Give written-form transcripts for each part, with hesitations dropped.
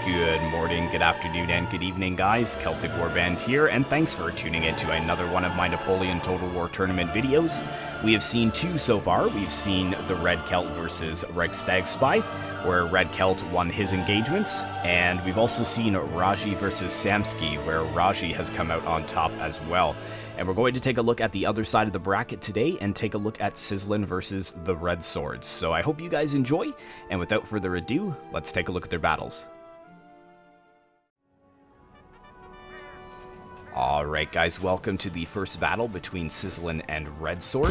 Good morning, good afternoon, and good evening, guys. Celtic Warband here, and thanks for tuning in to another one of my Napoleon Total War tournament videos. We have seen two so far. We've seen the Red Celt versus Stag, where Red Celt won his engagements, and we've also seen Raji versus Samsky, where Raji has come out on top as well. And we're going to take a look at the other side of the bracket today and take a look at SZLN versus the REDSWORD. So I hope you guys enjoy, and without further ado, let's take a look at their battles. Alright guys, welcome to the first battle between SZLN and REDSWORD.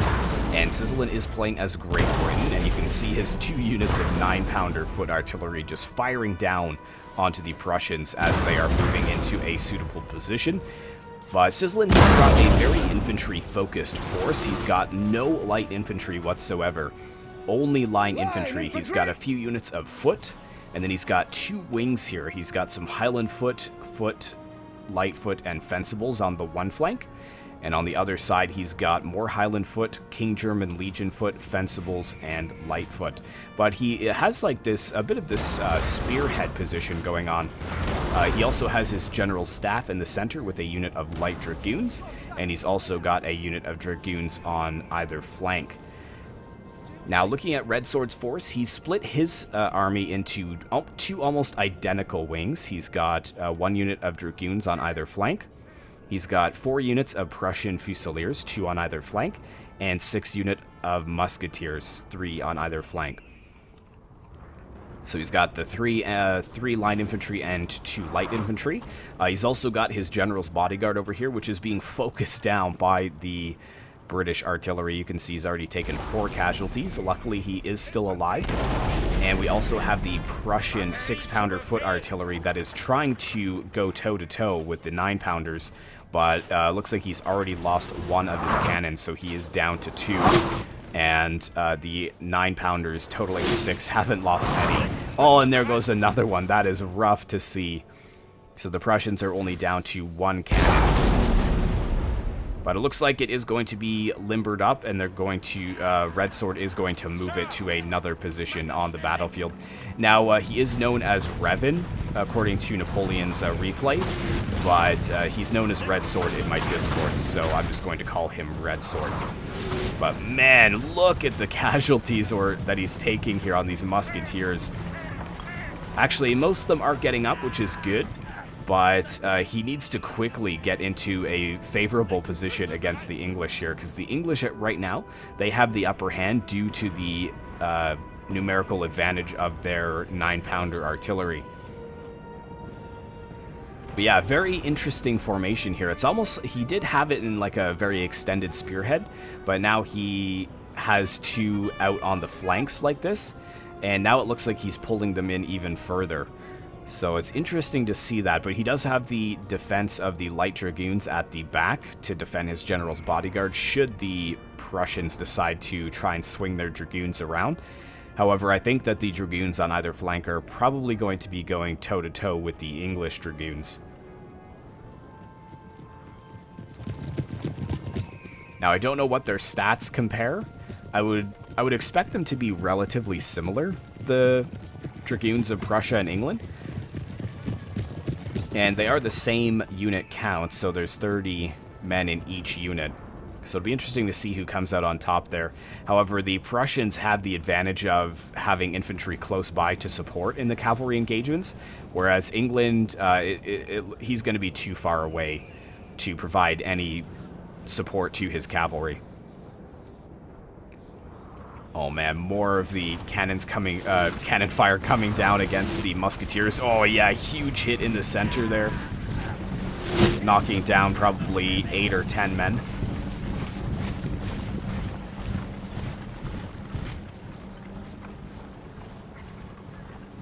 And SZLN is playing as Great Britain, and you can see his 2 units of 9-pounder foot artillery just firing down onto the Prussians as they are moving into a suitable position. But SZLN has got a very infantry-focused force. He's got no light infantry whatsoever, only line infantry. He's got a few units of foot, and then he's got 2 wings here. He's got some Highland foot, light foot, and fencibles on the one flank, and on the other side he's got more Highland foot, King German Legion foot, fencibles, and light foot. But he has like this a bit of this spearhead position going on. He also has his general staff in the center with a unit of light dragoons, and he's also got a unit of dragoons on either flank. Now, looking at REDSWORD's force, he's split his army into 2 almost identical wings. He's got 1 unit of dragoons on either flank. He's got 4 units of Prussian Fusiliers, 2 on either flank, and 6 units of Musketeers, 3 on either flank. So he's got the 3 line infantry and 2 light infantry. He's also got his general's bodyguard over here, which is being focused down by the British artillery. You can see he's already taken 4 casualties. Luckily, he is still alive. And we also have the Prussian 6-pounder foot artillery that is trying to go toe-to-toe with the 9-pounders, but looks like he's already lost 1 of his cannons, so he is down to 2. And the 9-pounders, totaling 6, haven't lost any. Oh, and there goes another one. That is rough to see. So the Prussians are only down to 1 cannon. But it looks like it is going to be limbered up, and they're going to, REDSWORD is going to move it to another position on the battlefield. Now, he is known as Revan, according to Napoleon's replays, but he's known as REDSWORD in my Discord, so I'm just going to call him REDSWORD. But man, look at the casualties that he's taking here on these Musketeers. Actually, most of them are getting up, which is good. But he needs to quickly get into a favorable position against the English here, because the English right now, they have the upper hand due to the numerical advantage of their 9-pounder artillery. But yeah, very interesting formation here. It's almost, he did have it in like a very extended spearhead, but now he has 2 out on the flanks like this, and now it looks like he's pulling them in even further. So it's interesting to see that, but he does have the defense of the light dragoons at the back to defend his general's bodyguard should the Prussians decide to try and swing their dragoons around. However, I think that the dragoons on either flank are probably going to be going toe-to-toe with the English dragoons. Now, I don't know what their stats compare. I would expect them to be relatively similar, the dragoons of Prussia and England. And they are the same unit count, so there's 30 men in each unit. So it'll be interesting to see who comes out on top there. However, the Prussians have the advantage of having infantry close by to support in the cavalry engagements, whereas England, he's going to be too far away to provide any support to his cavalry. Oh man, more of the cannons coming, cannon fire coming down against the Musketeers. Oh yeah, huge hit in the center there. Knocking down probably 8 or 10 men.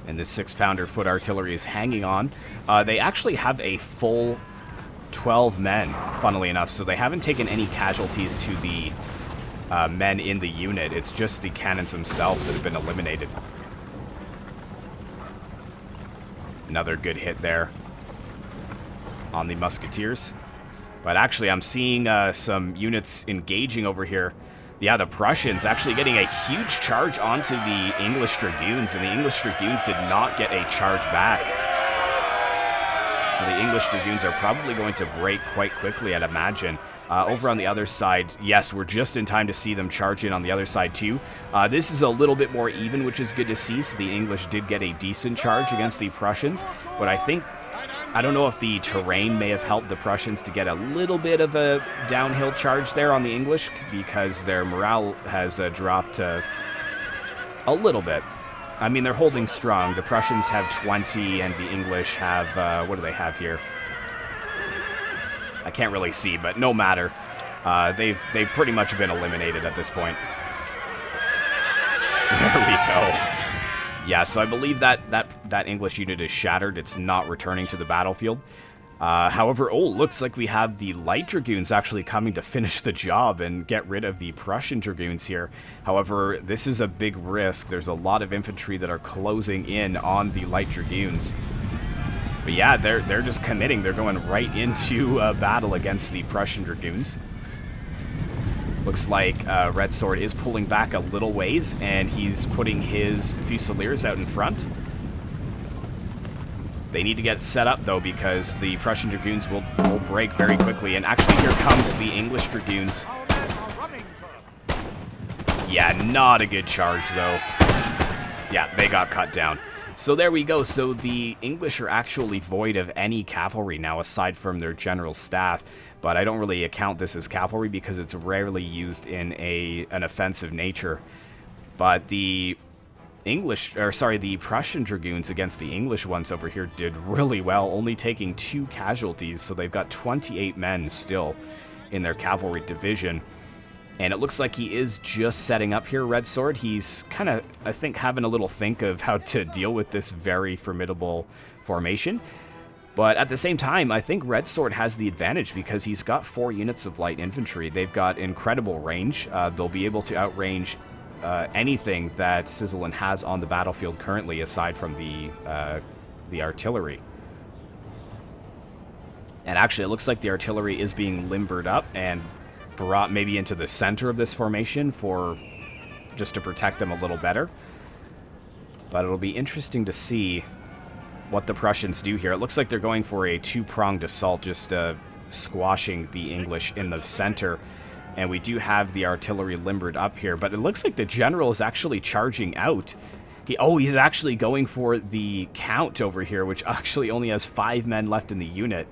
And the 6-pounder foot artillery is hanging on. They actually have a full 12 men, funnily enough, so they haven't taken any casualties to the men in the unit. It's just the cannons themselves that have been eliminated. Another good hit there on the Musketeers. But actually, I'm seeing some units engaging over here. Yeah, the Prussians actually getting a huge charge onto the English Dragoons, and the English Dragoons did not get a charge back. So the English Dragoons are probably going to break quite quickly, I'd imagine. Over on the other side, yes, we're just in time to see them charge in on the other side too. This is a little bit more even, which is good to see. So the English did get a decent charge against the Prussians, but I don't know if the terrain may have helped the Prussians to get a little bit of a downhill charge there on the English, because their morale has dropped a little bit. I mean, they're holding strong. The Prussians have 20, and the English have, what do they have here? I can't really see, but no matter. They've pretty much been eliminated at this point. There we go. Yeah, so I believe that English unit is shattered. It's not returning to the battlefield. However, looks like we have the light dragoons actually coming to finish the job and get rid of the Prussian dragoons here. However, this is a big risk. There's a lot of infantry that are closing in on the light dragoons. But yeah, they're just committing. They're going right into battle against the Prussian dragoons. Looks like Red Sword is pulling back a little ways, and he's putting his Fusiliers out in front. They need to get set up, though, because the Prussian Dragoons will break very quickly. And actually, here comes the English Dragoons. Yeah, not a good charge, though. Yeah, they got cut down. So there we go. So the English are actually void of any cavalry now, aside from their general staff. But I don't really account this as cavalry because it's rarely used in an offensive nature. But the the Prussian Dragoons against the English ones over here did really well, only taking 2 casualties, so they've got 28 men still in their cavalry division. And it looks like he is just setting up here, Red Sword. He's kind of, I think, having a little think of how to deal with this very formidable formation. But at the same time, I think Red Sword has the advantage because he's got 4 units of light infantry. They've got incredible range. They'll be able to outrange anything that SZLN has on the battlefield currently, aside from the artillery. And actually, it looks like the artillery is being limbered up and brought maybe into the center of this formation just to protect them a little better. But it'll be interesting to see what the Prussians do here. It looks like they're going for a 2-pronged assault, just squashing the English in the center. And we do have the artillery limbered up here, but it looks like the general is actually charging out. He's actually going for the count over here, which actually only has 5 men left in the unit.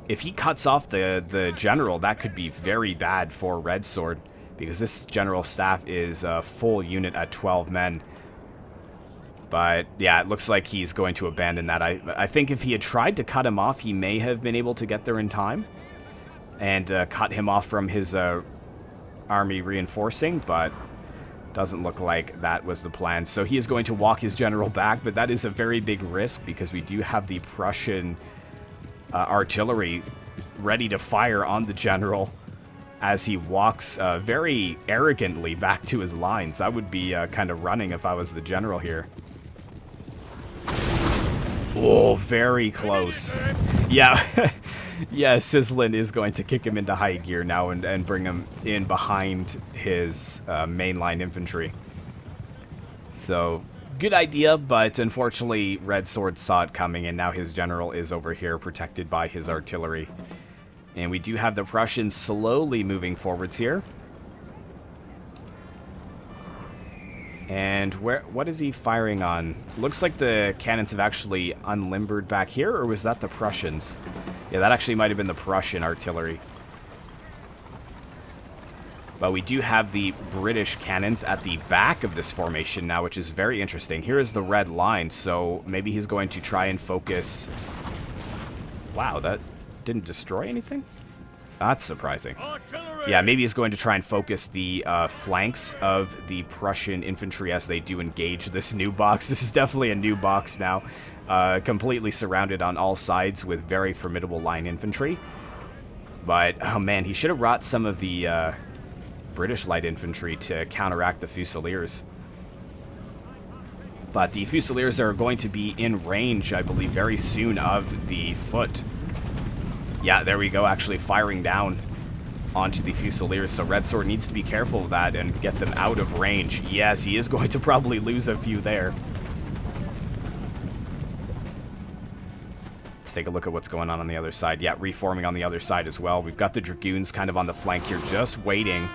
If he cuts off the general, that could be very bad for Red Sword, because this general staff is a full unit at 12 men. But yeah, it looks like he's going to abandon that. I think if he had tried to cut him off, he may have been able to get there in time and cut him off from his army reinforcing, but doesn't look like that was the plan. So he is going to walk his general back, but that is a very big risk because we do have the Prussian artillery ready to fire on the general as he walks very arrogantly back to his lines. I would be kind of running if I was the general here. Oh, very close. Yeah, yeah, SZLN is going to kick him into high gear now and bring him in behind his mainline infantry. So, good idea, but unfortunately Red Sword saw it coming, and now his general is over here protected by his artillery. And we do have the Prussians slowly moving forwards here. And what is he firing on? Looks like the cannons have actually unlimbered back here, or was that the Prussians? Yeah, that actually might have been the Prussian artillery. But we do have the British cannons at the back of this formation now, which is very interesting. Here is the red line, so maybe he's going to try and focus... Wow, that didn't destroy anything? That's surprising. Yeah, maybe he's going to try and focus the flanks of the Prussian infantry as they do engage this new box. This is definitely a new box now. Completely surrounded on all sides with very formidable line infantry. But, oh man, he should have brought some of the British light infantry to counteract the Fusiliers. But the Fusiliers are going to be in range, I believe, very soon of the foot. Yeah, there we go, actually firing down onto the Fusiliers. So Red Sword needs to be careful of that and get them out of range. Yes, he is going to probably lose a few there. Let's take a look at what's going on the other side. Yeah, reforming on the other side as well. We've got the Dragoons kind of on the flank here, just waiting.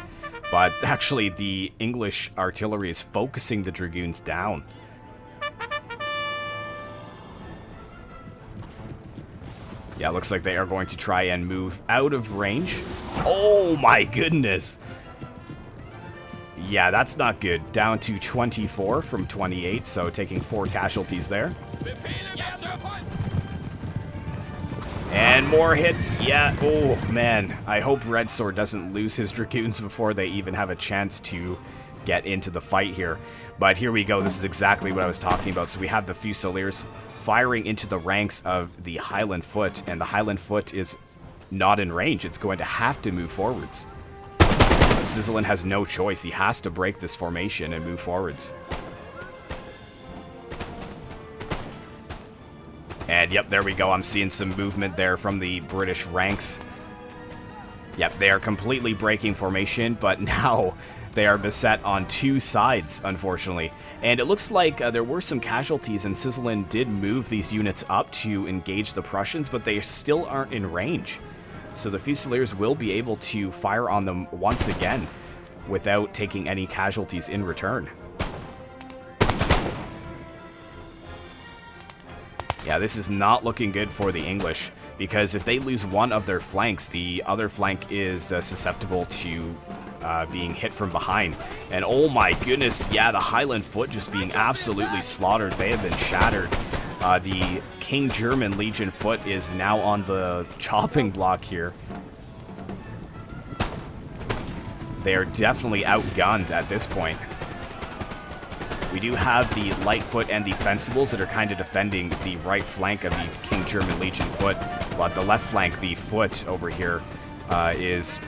But actually, the English artillery is focusing the Dragoons down. Yeah, looks like they are going to try and move out of range. Oh my goodness! Yeah, that's not good. Down to 24 from 28, so taking 4 casualties there. And more hits. Yeah, oh man. I hope Red Sword doesn't lose his Dragoons before they even have a chance to get into the fight here. But here we go. This is exactly what I was talking about. So we have the Fusiliers firing into the ranks of the Highland Foot, and the Highland Foot is not in range. It's going to have to move forwards. SZLN has no choice. He has to break this formation and move forwards. And yep, there we go. I'm seeing some movement there from the British ranks. Yep, they are completely breaking formation, but now they are beset on 2 sides, unfortunately. And it looks like there were some casualties, and SZLN did move these units up to engage the Prussians, but they still aren't in range. So the Fusiliers will be able to fire on them once again without taking any casualties in return. Yeah, this is not looking good for the English, because if they lose one of their flanks, the other flank is susceptible to being hit from behind. And oh my goodness, yeah, the Highland Foot just being absolutely slaughtered. They have been shattered. The King German Legion Foot is now on the chopping block here. They are definitely outgunned at this point. We do have the Lightfoot and the Fencibles that are kind of defending the right flank of the King German Legion Foot, but the left flank, the Foot over here, is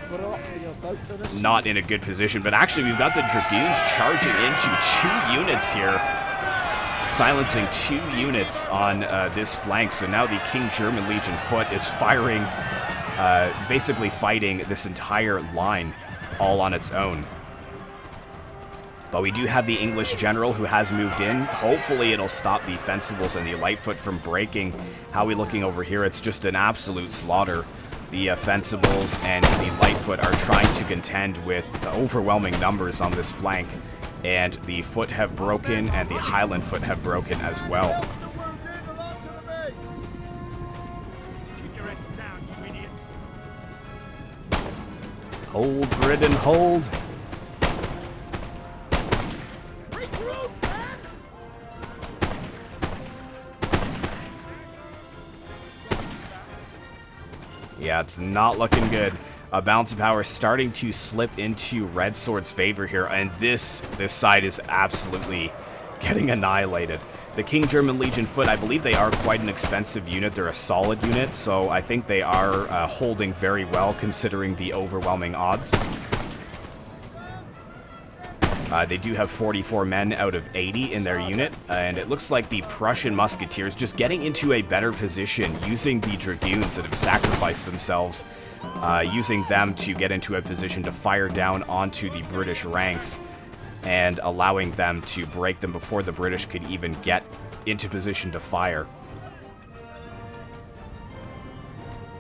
not in a good position. But actually, we've got the Dragoons charging into 2 units here, silencing 2 units on this flank. So now the King German Legion Foot is firing, basically fighting this entire line all on its own. But we do have the English general who has moved in. Hopefully it'll stop the Fencibles and the Lightfoot from breaking. How are we looking over here? It's just an absolute slaughter. The Fencibles and the Lightfoot are trying to contend with overwhelming numbers on this flank. And the Foot have broken, and the Highland Foot have broken as well. Hold, Britain, hold. Yeah, it's not looking good. A balance of power starting to slip into Red Sword's favor here, and this side is absolutely getting annihilated. The King German Legion Foot, I believe they are quite an expensive unit. They're a solid unit, so I think they are holding very well considering the overwhelming odds. They do have 44 men out of 80 in their unit, and it looks like the Prussian Musketeers just getting into a better position, using the Dragoons that have sacrificed themselves, using them to get into a position to fire down onto the British ranks, and allowing them to break them before the British could even get into position to fire.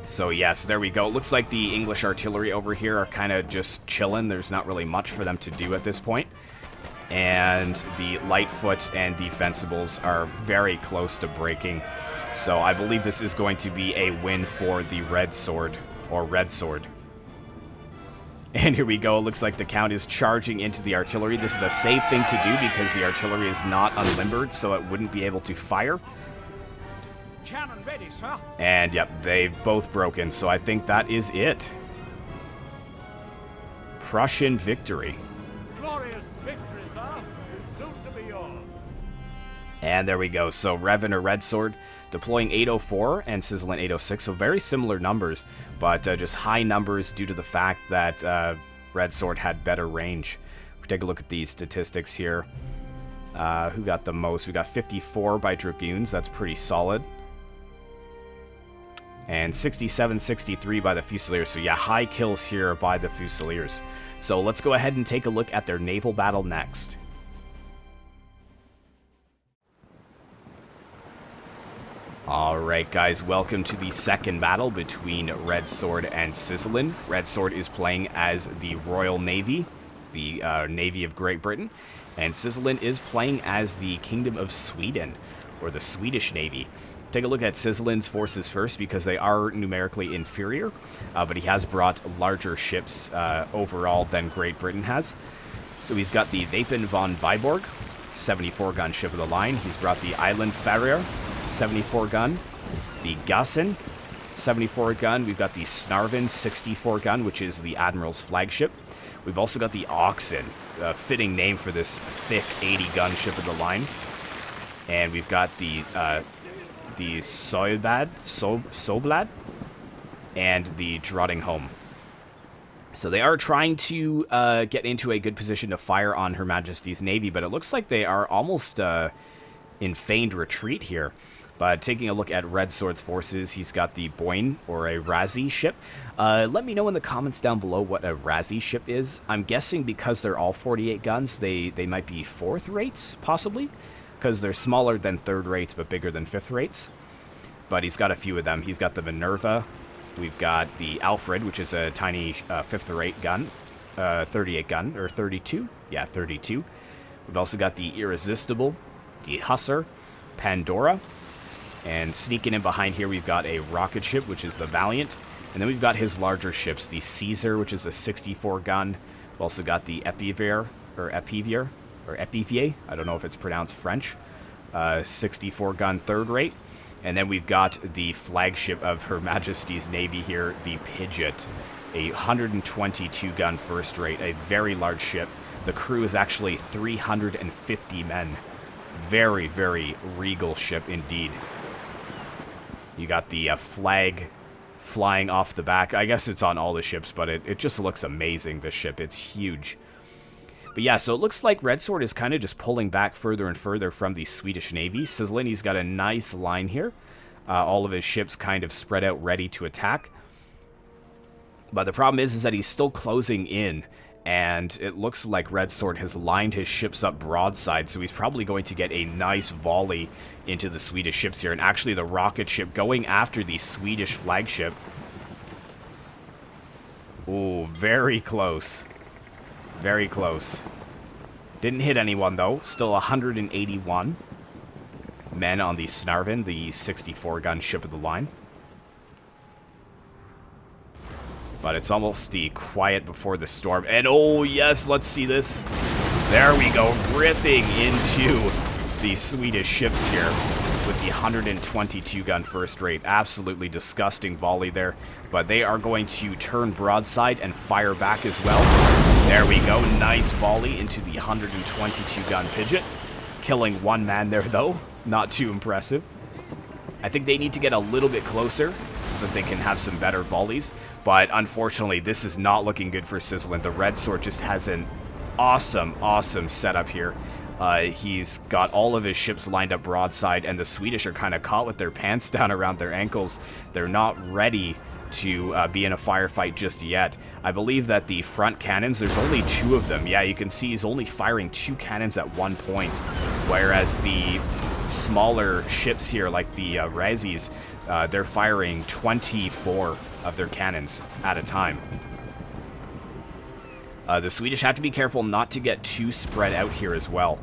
So yes, there we go. It looks like the English artillery over here are kind of just chilling. There's not really much for them to do at this point. And the Lightfoot and the Fencibles are very close to breaking. So I believe this is going to be a win for the Red Sword, or Red Sword. And here we go. It looks like the Count is charging into the artillery. This is a safe thing to do because the artillery is not unlimbered, so it wouldn't be able to fire. Cannon ready, sir. And yep, they've both broken, so I think that is it. Prussian victory. Glorious victory, sir, is soon to be yours. And there we go. So Revan or Red Sword deploying 804 and SZLN 806, so very similar numbers, but just high numbers due to the fact that Red Sword had better range. We take a look at these statistics here. Who got the most? We got 54 by Dragoons. That's pretty solid. And 67-63 by the Fusiliers. So yeah, high kills here by the Fusiliers. So let's go ahead and take a look at their naval battle next. Alright guys, welcome to the second battle between Red Sword and SZLN. Red Sword is playing as the Royal Navy, the Navy of Great Britain, and SZLN is playing as the Kingdom of Sweden, or the Swedish Navy. Take a look at SZLN's forces first because they are numerically inferior, but he has brought larger ships overall than Great Britain has. So he's got the Wapen von Viborg, 74-gun ship of the line. He's brought the Island Farrier, 74-gun. The Gassen, 74-gun. We've got the Snarvin, 64-gun, which is the Admiral's flagship. We've also got the Oxen, a fitting name for this thick 80-gun ship of the line. And we've got the Soblad, and the Drottningholm. So they are trying to get into a good position to fire on Her Majesty's Navy, but it looks like they are almost in feigned retreat here. But taking a look at Red Sword's forces, he's got the Boyne, or a Razzie ship. Let me know in the comments down below what a Razzie ship is. I'm guessing because they're all 48 guns, they might be 4th rates, possibly? Because they're smaller than 3rd rates, but bigger than 5th rates. But he's got a few of them. He's got the Minerva. We've got the Alfred, which is a tiny 5th rate gun. 38 gun, or 32? Yeah, 32. We've also got the Irresistible, the Hussar, Pandora. And sneaking in behind here, we've got a rocket ship, which is the Valiant. And then we've got his larger ships, the Caesar, which is a 64 gun. We've also got the Epivier, or Epivier. Or Epivier, I don't know if it's pronounced French, 64-gun 3rd rate. And then we've got the flagship of Her Majesty's Navy here, the Pidgeot, a 122-gun 1st rate, a very large ship. The crew is actually 350 men. Very, very regal ship indeed. You got the flag flying off the back. I guess it's on all the ships, but it just looks amazing, this ship. It's huge. But yeah, so it looks like Red Sword is kind of just pulling back further and further from the Swedish Navy. SZLN, he's got a nice line here. All of his ships kind of spread out, ready to attack. But the problem is that he's still closing in. And it looks like Red Sword has lined his ships up broadside, so he's probably going to get a nice volley into the Swedish ships here. And actually the rocket ship going after the Swedish flagship. Ooh, very close. Very close. Didn't hit anyone, though. Still 181 men on the Snarvin, the 64-gun ship of the line. But it's almost the quiet before the storm. And oh, yes, let's see this. There we go, ripping into the Swedish ships here with the 122-gun 1st rate. Absolutely disgusting volley there. But they are going to turn broadside and fire back as well. There we go, nice volley into the 122-gun Pidgeot. Killing one man there, though. Not too impressive. I think they need to get a little bit closer so that they can have some better volleys. But unfortunately, this is not looking good for SZLN. The Red Sword just has an awesome, awesome setup here. He's got all of his ships lined up broadside, and the Swedish are kind of caught with their pants down around their ankles. They're not ready to be in a firefight just yet. I believe that the front cannons, there's only 2 of them. Yeah, you can see he's only firing 2 cannons at one point, whereas the smaller ships here, like the Razzies, they're firing 24 of their cannons at a time. The Swedish have to be careful not to get too spread out here as well,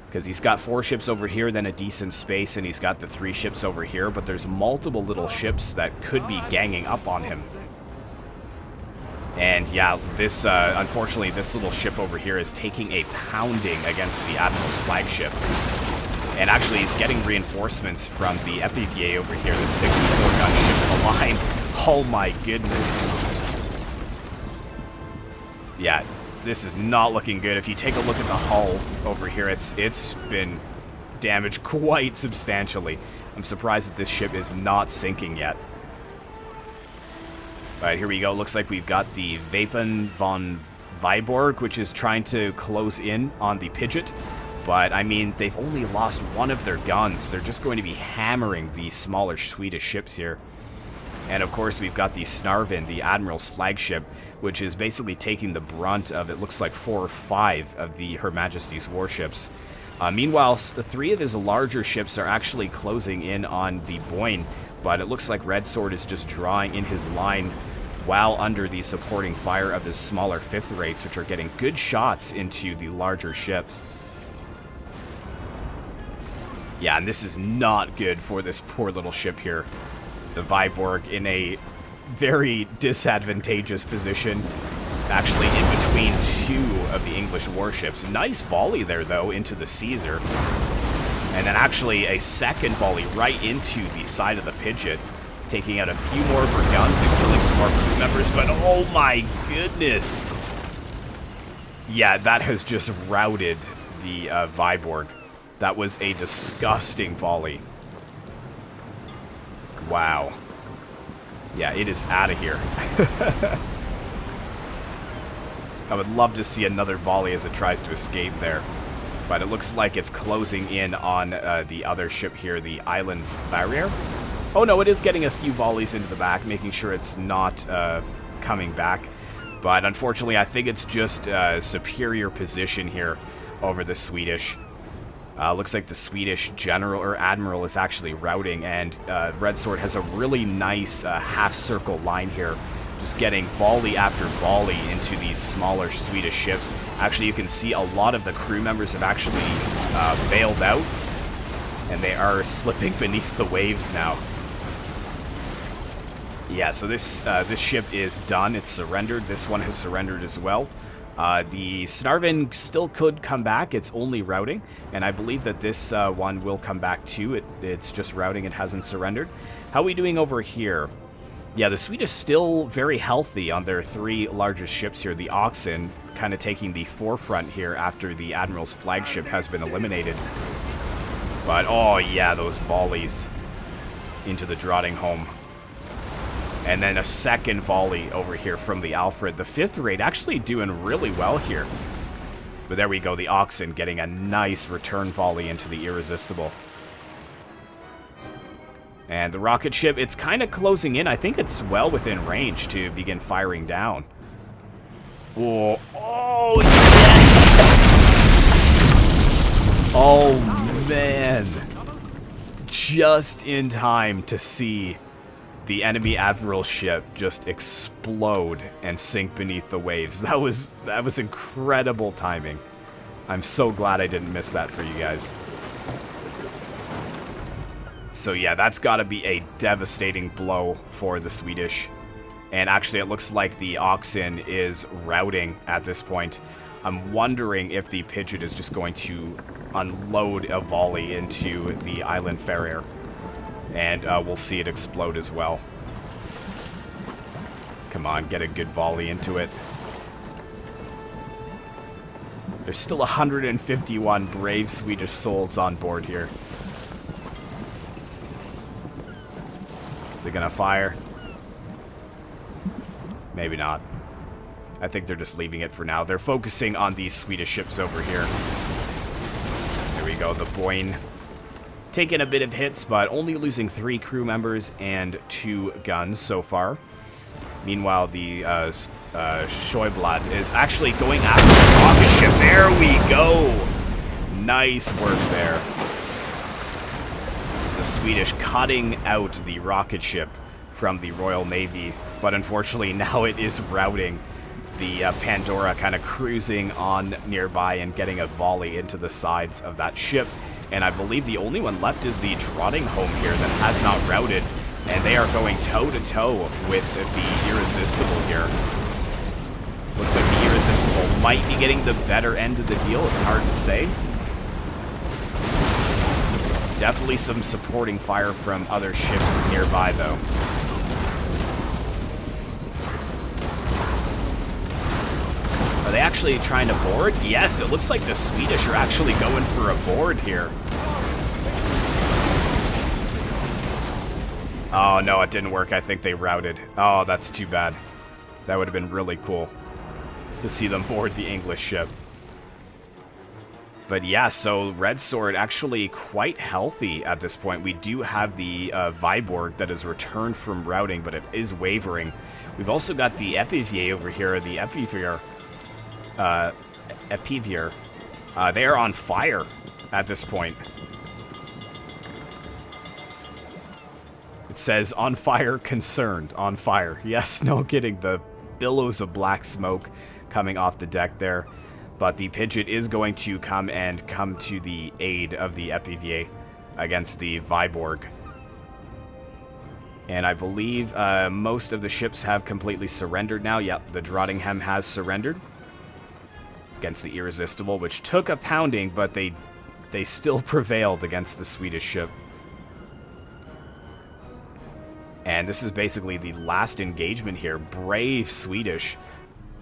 because he's got 4 ships over here, then a decent space, and he's got the 3 ships over here, but there's multiple little ships that could be ganging up on him. And yeah, this, unfortunately, this little ship over here is taking a pounding against the Admiral's flagship. And actually, he's getting reinforcements from the Epivier over here, the 64-gun ship of the line. Oh my goodness. Yeah, this is not looking good. If you take a look at the hull over here, it's been damaged quite substantially. I'm surprised that this ship is not sinking yet. But here we go. Looks like we've got the Wapen von Viborg, which is trying to close in on the Pidgeot. But, I mean, they've only lost 1 of their guns. They're just going to be hammering these smaller Swedish ships here. And, of course, we've got the Snarvin, the Admiral's flagship, which is basically taking the brunt of, it looks like, 4 or 5 of the Her Majesty's warships. Meanwhile, three of his larger ships are actually closing in on the Boyne, but it looks like REDSWORD is just drawing in his line while under the supporting fire of his smaller fifth rates, which are getting good shots into the larger ships. Yeah, and this is not good for this poor little ship here. The Viborg in a very disadvantageous position, actually in between two of the English warships. Nice volley there, though, into the Caesar. And then actually a second volley right into the side of the Pidgeot, taking out a few more of her guns and killing some more crew members, but oh my goodness! Yeah, that has just routed the Viborg. That was a disgusting volley. Wow. Yeah, it is out of here. I would love to see another volley as it tries to escape there. But it looks like it's closing in on the other ship here, the Island Farrier. Oh no, it is getting a few volleys into the back, making sure it's not coming back. But unfortunately, I think it's just a superior position here over the Swedish. Looks like the Swedish general or admiral is actually routing, and REDSWORD has a really nice half-circle line here, just getting volley after volley into these smaller Swedish ships. Actually, you can see a lot of the crew members have actually bailed out, and they are slipping beneath the waves now. Yeah, so this ship is done. It's surrendered. This one has surrendered as well. The Snarvin still could come back. It's only routing, and I believe that this one will come back too. It's just routing. It hasn't surrendered. How are we doing over here? Yeah, the Swedish still very healthy on their three largest ships here. The Oxen kind of taking the forefront here after the Admiral's flagship has been eliminated. But, oh yeah, those volleys into the Drottningholm. And then a second volley over here from the Alfred. The fifth rate actually doing really well here. But there we go, the Oxen getting a nice return volley into the Irresistible. And the rocket ship, it's kind of closing in. I think it's well within range to begin firing down. Oh, oh yes! Oh, man. Just in time to see the enemy admiral ship just explode and sink beneath the waves. That was incredible timing. I'm so glad I didn't miss that for you guys. So yeah, that's got to be a devastating blow for the Swedish. And actually, it looks like the Oxen is routing at this point. I'm wondering if the Pidgeot is just going to unload a volley into the Island Farrier. And we'll see it explode as well. Come on, get a good volley into it. There's still 151 brave Swedish souls on board here. Is it gonna fire? Maybe not. I think they're just leaving it for now. They're focusing on these Swedish ships over here. There we go, the Boyne. Taking a bit of hits, but only losing 3 crew members and 2 guns so far. Meanwhile, the Scheublad is actually going after the rocket ship. There we go! Nice work there. This is the Swedish cutting out the rocket ship from the Royal Navy, but unfortunately now it is routing. The Pandora kind of cruising on nearby and getting a volley into the sides of that ship. And I believe the only one left is the Drottningholm here that has not routed. And they are going toe-to-toe with the Irresistible here. Looks like the Irresistible might be getting the better end of the deal. It's hard to say. Definitely some supporting fire from other ships nearby, though. Are they actually trying to board? Yes, it looks like the Swedish are actually going for a board here. Oh, no, it didn't work. I think they routed. Oh, that's too bad. That would have been really cool to see them board the English ship. But yeah, so REDSWORD actually quite healthy at this point. We do have the Viborg that has returned from routing, but it is wavering. We've also got the Epivier over here, the Epivier. They are on fire. at this point. It says, on fire, concerned, on fire. Yes, no kidding, the billows of black smoke coming off the deck there. But the Pigeon is going to come to the aid of the Epivier against the Viborg. And I believe most of the ships have completely surrendered now. Yep, the Drottningham has surrendered against the Irresistible, which took a pounding, but they still prevailed against the Swedish ship. And this is basically the last engagement here. Brave Swedish.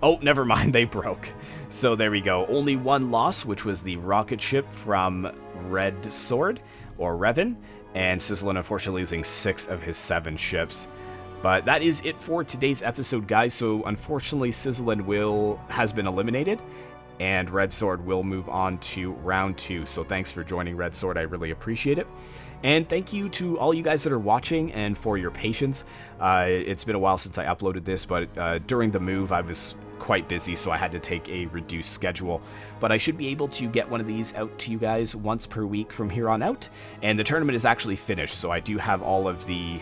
Oh, never mind, they broke. So there we go. Only one loss, which was the rocket ship from REDSWORD, or Revan, and SZLN unfortunately losing 6 of his 7 ships. But that is it for today's episode, guys. So unfortunately, SZLN has been eliminated, and REDSWORD will move on to round 2. So thanks for joining, REDSWORD. I really appreciate it. And thank you to all you guys that are watching and for your patience. It's been a while since I uploaded this, but during the move I was quite busy, so I had to take a reduced schedule. But I should be able to get one of these out to you guys once per week from here on out. And the tournament is actually finished, so I do have all of the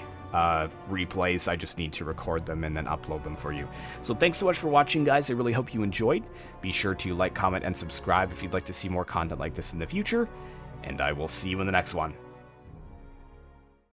replays. I just need to record them and then upload them for you. So thanks so much for watching, guys. I really hope you enjoyed. Be sure to like, comment, and subscribe if you'd like to see more content like this in the future. And I will see you in the next one.